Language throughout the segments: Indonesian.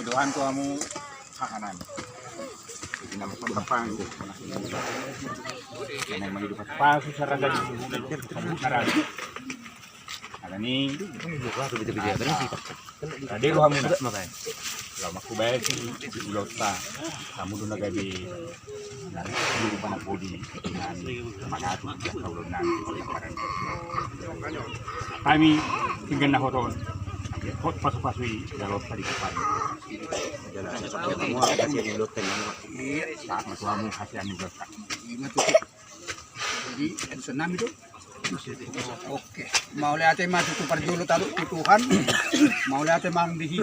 doan kamu hakanan. Hindi naman pagkapang ko. Yan ay magiging paso sa raga di karang. Ada ni tadi lu hamil makanya. Kalau aku bayar sih di ulat ta. Kamu doon nagabi di panak bodi dengan magatu kalau nanti kami tinggal na hoton. Hot pasu-pasui dalam tadi depan. Semua kasih di ulat tengah. Tak masuamu kasih anu belakang. Jadi senam itu. Oke, mau lihat emang itu perjulu taruh Tuhan, mau lihat emang dihi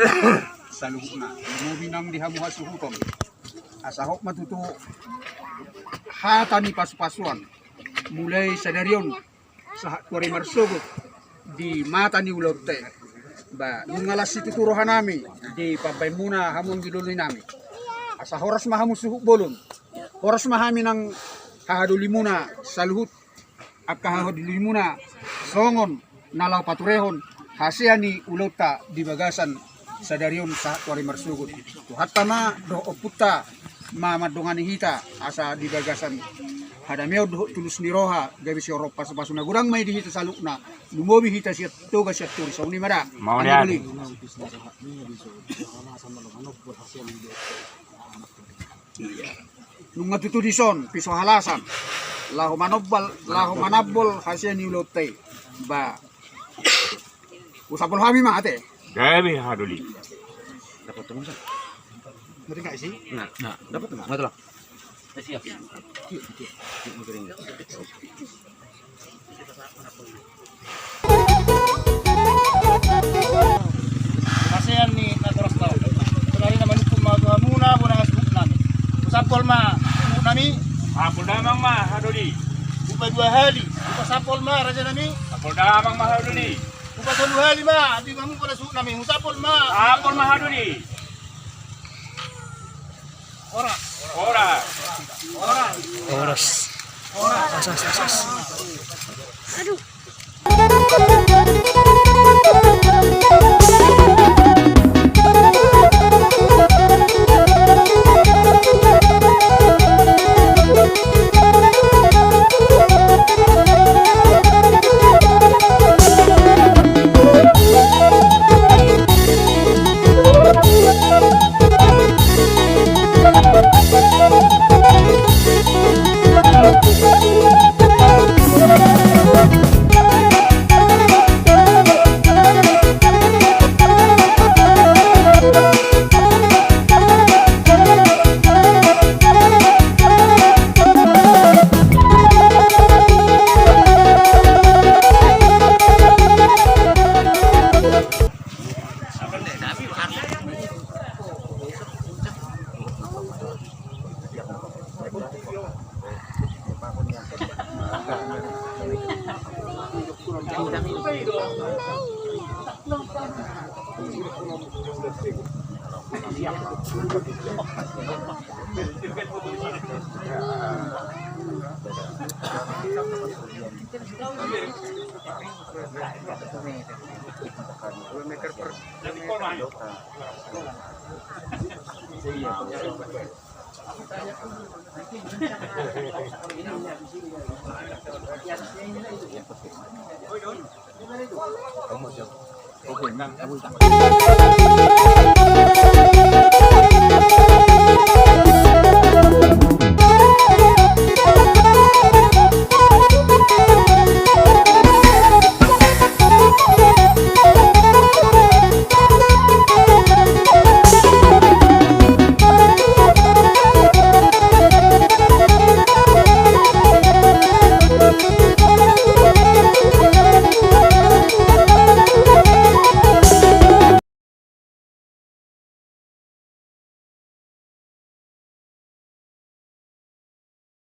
saluhna, mau binang dihamu hasuhutom, asahok matutu hatani pas-pasuan, mulai sadarion sahat kori marsugut di mata ni ulote, ba nungalas itu turuhan nami di pabay muna hamon giluli nami, asa horas mahamu suhuk bolon, horas mahami nang hahaduli muna saluhut. Akah dili muna songon nalau paturehon hasiani ulota di bagasan sadarion sa tuari marsugut hatta ma do oputta ma madongani hita asa di bagasan hadameo do tulus niroha gabi si Eropa pasuna gurang mai di hita salukna lumobi hita sia toga sia turi sauni mada mau lihat nunga tutudison piso halasan lahu manabol hasil ni ulote ba usapol hami mate gabi haduli Dapat teman sah? ngerti nggak sih Nah, dapat teman. Nggak telah. Siap. kasihan nih naturas tau kenali naman kumaga muna po nang asbuk namin usapol ma nami Apol damang mah haduli. upa 2 hari upa sapol ma raja nami Apol damang mah haduli. upa 2 hari ma di kamu pada su nami usapol ma Apol mah haduli. ora Oras. Asas. Kamu